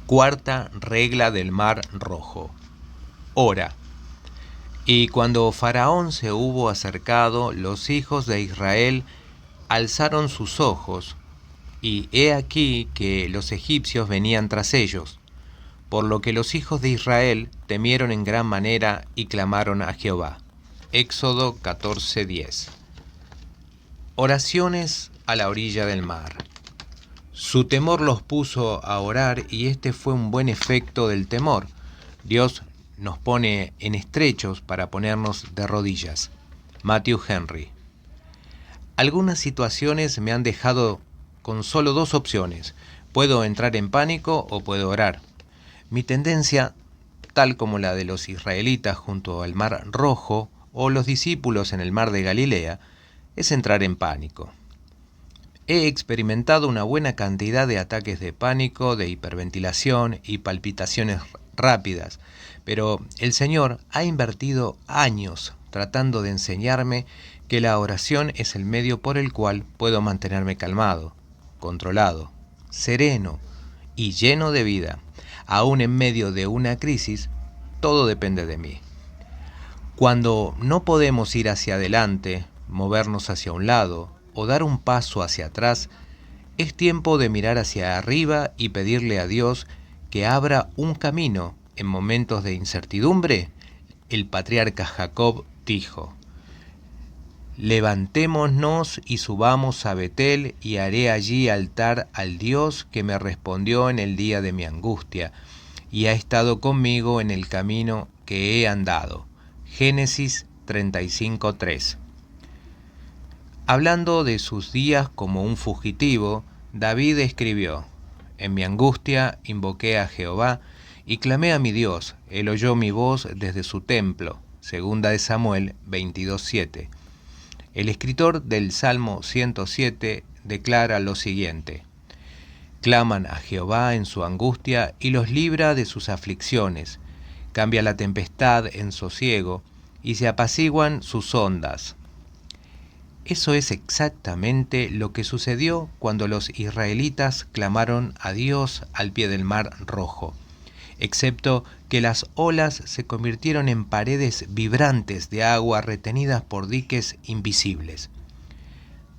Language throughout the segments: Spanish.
Cuarta regla del Mar Rojo. Ora. Y cuando Faraón se hubo acercado, los hijos de Israel alzaron sus ojos, y he aquí que los egipcios venían tras ellos, por lo que los hijos de Israel temieron en gran manera y clamaron a Jehová. Éxodo 14:10. Oraciones a la orilla del mar. Su temor los puso a orar, y este fue un buen efecto del temor. Dios nos pone en estrechos para ponernos de rodillas. Matthew Henry. Algunas situaciones me han dejado con solo dos opciones. Puedo entrar en pánico o puedo orar. Mi tendencia, tal como la de los israelitas junto al Mar Rojo o los discípulos en el Mar de Galilea, es entrar en pánico. He experimentado una buena cantidad de ataques de pánico, de hiperventilación y palpitaciones rápidas, pero el Señor ha invertido años tratando de enseñarme que la oración es el medio por el cual puedo mantenerme calmado, controlado, sereno y lleno de vida. Aún en medio de una crisis, todo depende de mí. Cuando no podemos ir hacia adelante, movernos hacia un lado o dar un paso hacia atrás, es tiempo de mirar hacia arriba y pedirle a Dios que abra un camino. En momentos de incertidumbre, el patriarca Jacob dijo: levantémonos y subamos a Betel, y haré allí altar al Dios que me respondió en el día de mi angustia, y ha estado conmigo en el camino que he andado. Génesis 35:3. Hablando de sus días como un fugitivo, David escribió: en mi angustia invoqué a Jehová y clamé a mi Dios. Él oyó mi voz desde su templo. Segunda de Samuel 22:7. El escritor del Salmo 107 declara lo siguiente: claman a Jehová en su angustia y los libra de sus aflicciones. Cambia la tempestad en sosiego y se apaciguan sus ondas. Eso es exactamente lo que sucedió cuando los israelitas clamaron a Dios al pie del Mar Rojo, excepto que las olas se convirtieron en paredes vibrantes de agua retenidas por diques invisibles.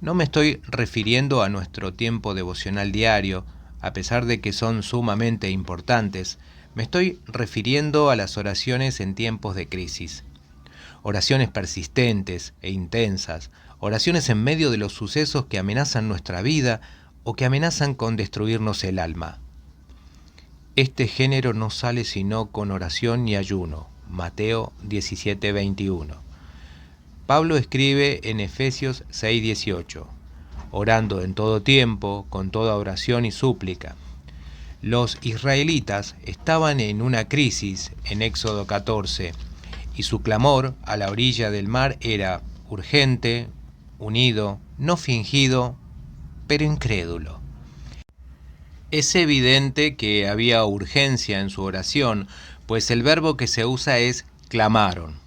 No me estoy refiriendo a nuestro tiempo devocional diario, a pesar de que son sumamente importantes. Me estoy refiriendo a las oraciones en tiempos de crisis. Oraciones persistentes e intensas, oraciones en medio de los sucesos que amenazan nuestra vida o que amenazan con destruirnos el alma. Este género no sale sino con oración y ayuno. Mateo 17:21. Pablo escribe en Efesios 6:18, orando en todo tiempo, con toda oración y súplica. Los israelitas estaban en una crisis en Éxodo 14, y su clamor a la orilla del mar era urgente, unido, no fingido, pero incrédulo. Es evidente que había urgencia en su oración, pues el verbo que se usa es clamaron.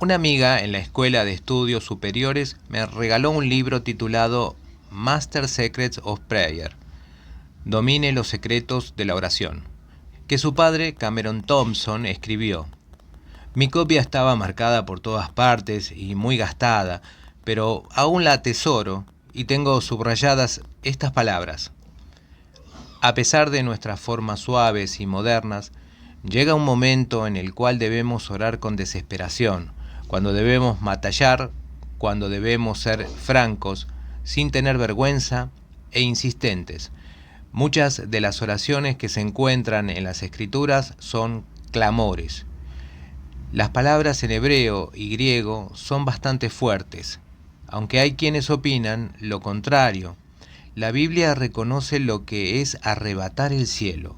Una amiga en la Escuela de Estudios Superiores me regaló un libro titulado Master Secrets of Prayer, Domine los secretos de la oración, que su padre, Cameron Thompson, escribió. Mi copia estaba marcada por todas partes y muy gastada, pero aún la atesoro y tengo subrayadas estas palabras. A pesar de nuestras formas suaves y modernas, llega un momento en el cual debemos orar con desesperación, cuando debemos batallar, cuando debemos ser francos, sin tener vergüenza e insistentes. Muchas de las oraciones que se encuentran en las Escrituras son clamores. Las palabras en hebreo y griego son bastante fuertes, aunque hay quienes opinan lo contrario. La Biblia reconoce lo que es arrebatar el cielo,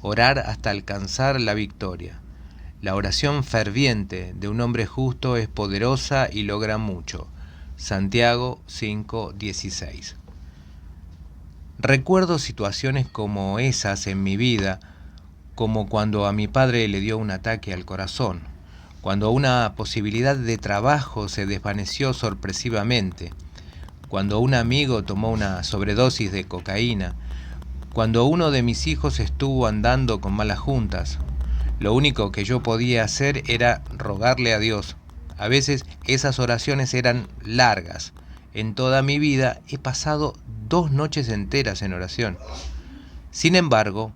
orar hasta alcanzar la victoria. La oración ferviente de un hombre justo es poderosa y logra mucho. Santiago 5:16. Recuerdo situaciones como esas en mi vida, como cuando a mi padre le dio un ataque al corazón, cuando una posibilidad de trabajo se desvaneció sorpresivamente, cuando un amigo tomó una sobredosis de cocaína, Cuando uno de mis hijos estuvo andando con malas juntas, lo único que yo podía hacer era rogarle a Dios. A veces esas oraciones eran largas. En toda mi vida he pasado 2 noches enteras en oración. Sin embargo,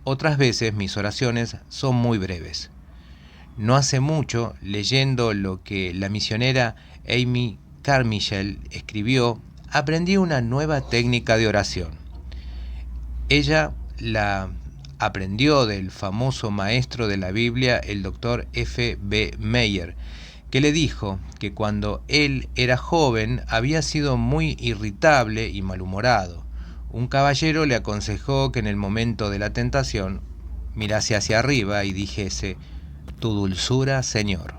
otras veces mis oraciones son muy breves. No hace mucho, leyendo lo que la misionera Amy Carmichael escribió, aprendí una nueva técnica de oración. Ella la aprendió del famoso maestro de la Biblia, el Dr. F. B. Meyer, que le dijo que cuando él era joven había sido muy irritable y malhumorado. Un caballero le aconsejó que en el momento de la tentación mirase hacia arriba y dijese: «Tu dulzura, Señor».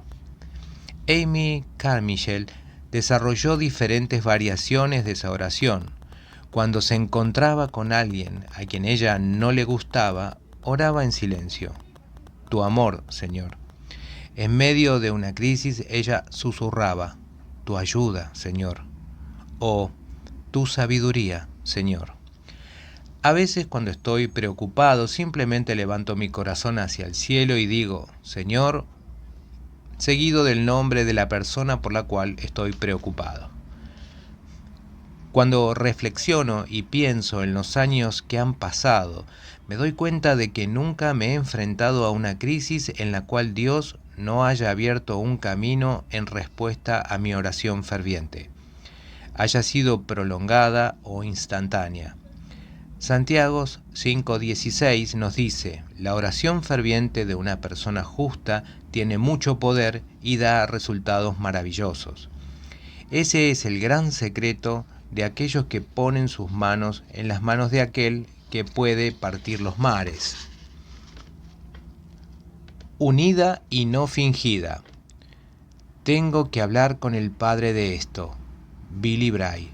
Amy Carmichael desarrolló diferentes variaciones de esa oración. Cuando se encontraba con alguien a quien ella no le gustaba, oraba en silencio: «Tu amor, Señor». En medio de una crisis, ella susurraba: «Tu ayuda, Señor», o «Tu sabiduría, Señor». A veces, cuando estoy preocupado, simplemente levanto mi corazón hacia el cielo y digo: «Señor», seguido del nombre de la persona por la cual estoy preocupado. Cuando reflexiono y pienso en los años que han pasado, me doy cuenta de que nunca me he enfrentado a una crisis en la cual Dios no haya abierto un camino en respuesta a mi oración ferviente, haya sido prolongada o instantánea. Santiago 5:16 nos dice: «La oración ferviente de una persona justa tiene mucho poder y da resultados maravillosos». Ese es el gran secreto de aquellos que ponen sus manos en las manos de aquel que puede partir los mares. Unida y no fingida. Tengo que hablar con el padre de esto. Billy Bray.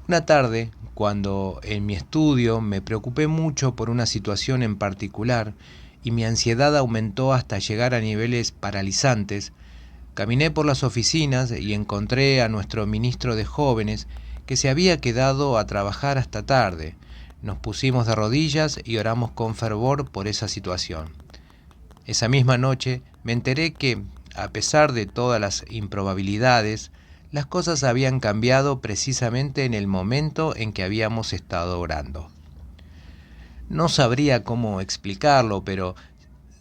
Una tarde, cuando en mi estudio me preocupé mucho por una situación en particular y mi ansiedad aumentó hasta llegar a niveles paralizantes, caminé por las oficinas y encontré a nuestro ministro de jóvenes, que se había quedado a trabajar hasta tarde. Nos pusimos de rodillas y oramos con fervor por esa situación. Esa misma noche me enteré que, a pesar de todas las improbabilidades, las cosas habían cambiado precisamente en el momento en que habíamos estado orando. No sabría cómo explicarlo, pero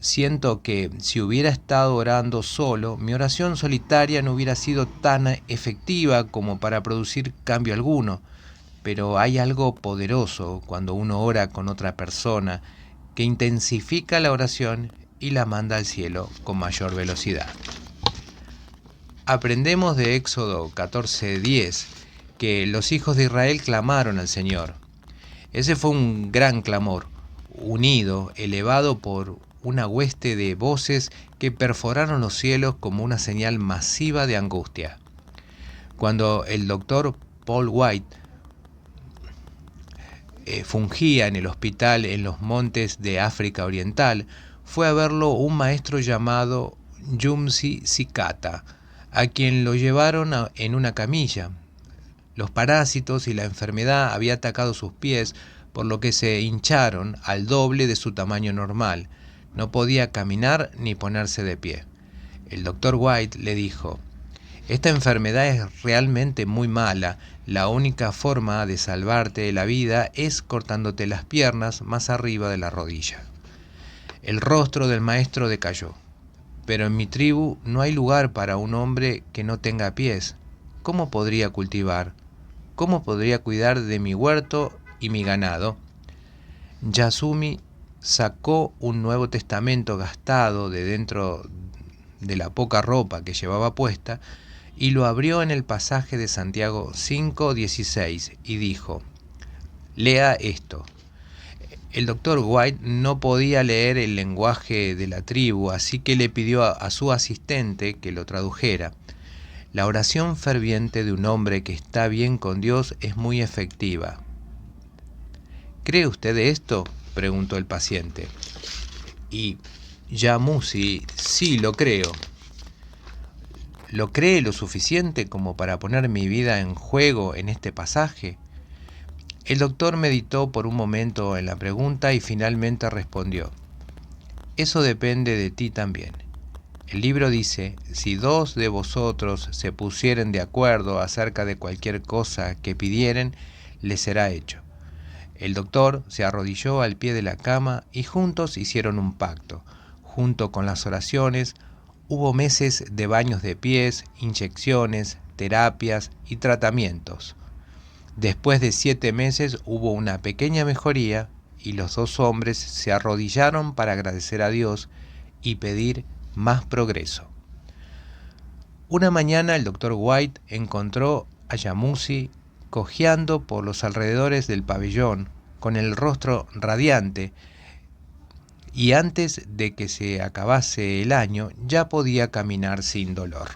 siento que si hubiera estado orando solo, mi oración solitaria no hubiera sido tan efectiva como para producir cambio alguno. Pero hay algo poderoso cuando uno ora con otra persona que intensifica la oración y la manda al cielo con mayor velocidad. Aprendemos de Éxodo 14:10 que los hijos de Israel clamaron al Señor. Ese fue un gran clamor, unido, elevado por una hueste de voces que perforaron los cielos como una señal masiva de angustia. Cuando el doctor Paul White fungía en el hospital en los montes de África Oriental, fue a verlo un maestro llamado Yumsi Sikata, a quien lo llevaron en una camilla. Los parásitos y la enfermedad había atacado sus pies, por lo que se hincharon al doble de su tamaño normal. No podía caminar ni ponerse de pie. El doctor White le dijo: «Esta enfermedad es realmente muy mala. La única forma de salvarte la vida es cortándote las piernas más arriba de la rodilla». El rostro del maestro decayó. «Pero en mi tribu no hay lugar para un hombre que no tenga pies. ¿Cómo podría cultivar? ¿Cómo podría cuidar de mi huerto y mi ganado?». Yasumi sacó un Nuevo Testamento gastado de dentro de la poca ropa que llevaba puesta y lo abrió en el pasaje de Santiago 5:16 y dijo: «Lea esto». El doctor White no podía leer el lenguaje de la tribu, así que le pidió a su asistente que lo tradujera. «La oración ferviente de un hombre que está bien con Dios es muy efectiva». «¿Cree usted esto?», preguntó el paciente. Y Yamusi: «Sí, lo creo». «¿Lo cree lo suficiente como para poner mi vida en juego en este pasaje?». El doctor meditó por un momento en la pregunta y finalmente respondió: eso depende de ti también. El libro dice: si 2 de vosotros se pusieren de acuerdo acerca de cualquier cosa que pidieren, les será hecho. El doctor se arrodilló al pie de la cama y juntos hicieron un pacto. Junto con las oraciones, hubo meses de baños de pies, inyecciones, terapias y tratamientos. Después de 7 meses hubo una pequeña mejoría y los 2 hombres se arrodillaron para agradecer a Dios y pedir más progreso. Una mañana el doctor White encontró a Yamusi cojeando por los alrededores del pabellón, con el rostro radiante, y antes de que se acabase el año ya podía caminar sin dolor.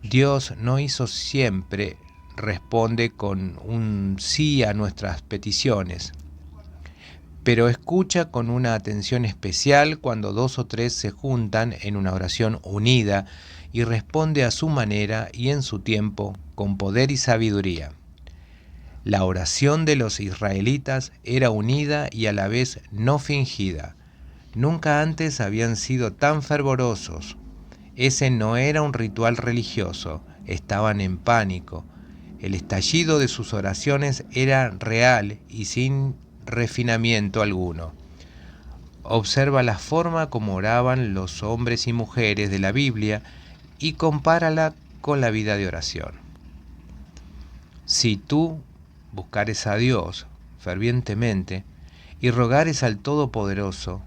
Dios no hizo siempre responde con un sí a nuestras peticiones, pero escucha con una atención especial cuando 2 o 3 se juntan en una oración unida y responde a su manera y en su tiempo, con poder y sabiduría. La oración de los israelitas era unida y a la vez no fingida. Nunca antes habían sido tan fervorosos. Ese no era un ritual religioso, estaban en pánico. El estallido de sus oraciones era real y sin refinamiento alguno. Observa la forma como oraban los hombres y mujeres de la Biblia y compárala con la vida de oración. Si tú buscares a Dios fervientemente y rogares al Todopoderoso,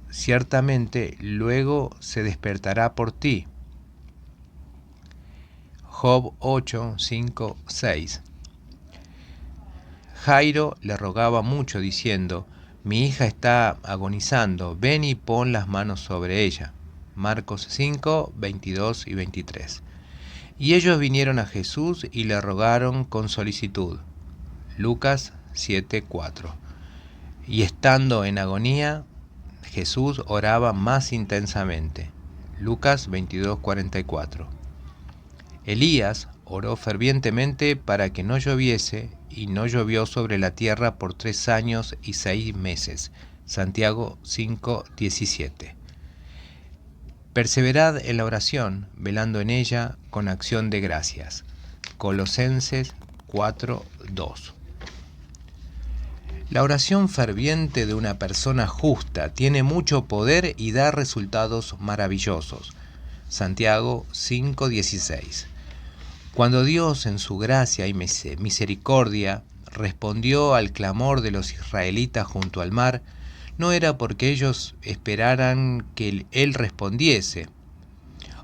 ciertamente luego se despertará por ti. Job 8, 5, 6. Jairo le rogaba mucho diciendo: mi hija está agonizando, ven y pon las manos sobre ella. Marcos 5, 22 y 23. Y ellos vinieron a Jesús y le rogaron con solicitud. Lucas 7, 4. Y estando en agonía, Jesús oraba más intensamente. Lucas 22, 44. Elías oró fervientemente para que no lloviese, y no llovió sobre la tierra por 3 años y 6 meses. Santiago 5, 17. Perseverad en la oración, velando en ella con acción de gracias. Colosenses 4, 2. La oración ferviente de una persona justa tiene mucho poder y da resultados maravillosos. Santiago 5, 16. Cuando Dios en su gracia y misericordia respondió al clamor de los israelitas junto al mar, no era porque ellos esperaran que Él respondiese.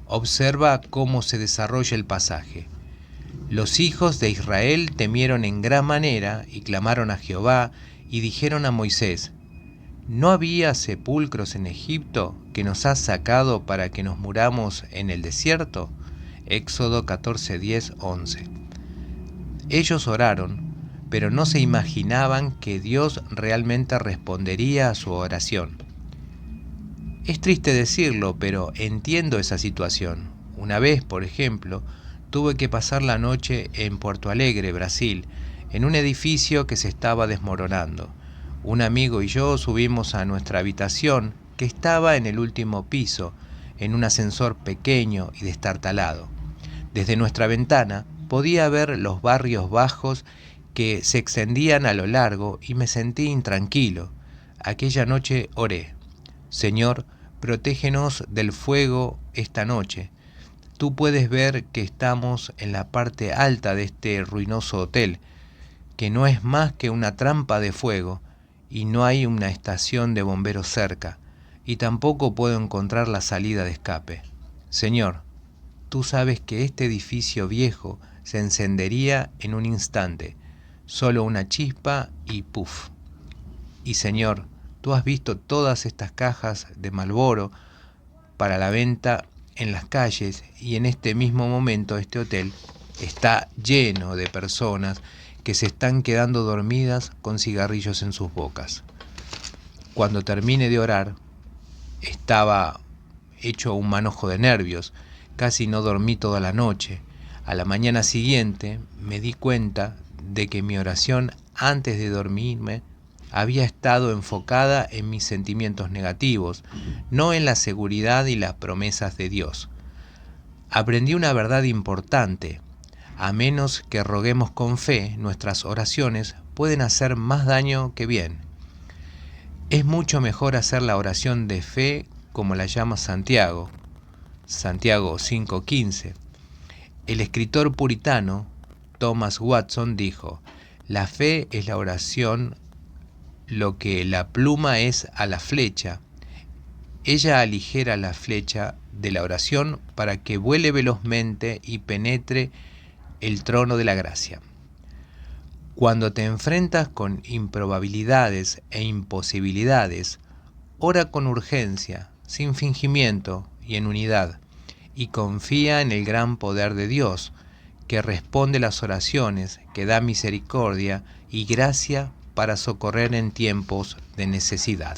Observa cómo se desarrolla el pasaje. Los hijos de Israel temieron en gran manera y clamaron a Jehová y dijeron a Moisés: ¿no había sepulcros en Egipto que nos has sacado para que nos muramos en el desierto? Éxodo 14, 10, 11. Ellos oraron, pero no se imaginaban que Dios realmente respondería a su oración. Es triste decirlo, pero entiendo esa situación. Una vez, por ejemplo, tuve que pasar la noche en Porto Alegre, Brasil, en un edificio que se estaba desmoronando. Un amigo y yo subimos a nuestra habitación, que estaba en el último piso, en un ascensor pequeño y destartalado. Desde nuestra ventana podía ver los barrios bajos que se extendían a lo largo y me sentí intranquilo. Aquella noche oré: Señor, protégenos del fuego esta noche. Tú puedes ver que estamos en la parte alta de este ruinoso hotel, que no es más que una trampa de fuego, y no hay una estación de bomberos cerca, y tampoco puedo encontrar la salida de escape. Señor, tú sabes que este edificio viejo se encendería en un instante, solo una chispa y ¡puf! Y Señor, tú has visto todas estas cajas de Marlboro para la venta en las calles, y en este mismo momento este hotel está lleno de personas que se están quedando dormidas con cigarrillos en sus bocas. Cuando terminé de orar, estaba hecho un manojo de nervios, casi no dormí toda la noche. A la mañana siguiente me di cuenta de que mi oración antes de dormirme, había estado enfocada en mis sentimientos negativos, no en la seguridad y las promesas de Dios. Aprendí una verdad importante: a menos que roguemos con fe, nuestras oraciones pueden hacer más daño que bien. Es mucho mejor hacer la oración de fe como la llama Santiago, Santiago 5:15. El escritor puritano Thomas Watson dijo: la fe es la oración lo que la pluma es a la flecha. Ella aligera la flecha de la oración para que vuele velozmente y penetre el trono de la gracia. Cuando te enfrentas con improbabilidades e imposibilidades, ora con urgencia, sin fingimiento y en unidad, y confía en el gran poder de Dios, que responde las oraciones, que da misericordia y gracia para socorrer en tiempos de necesidad.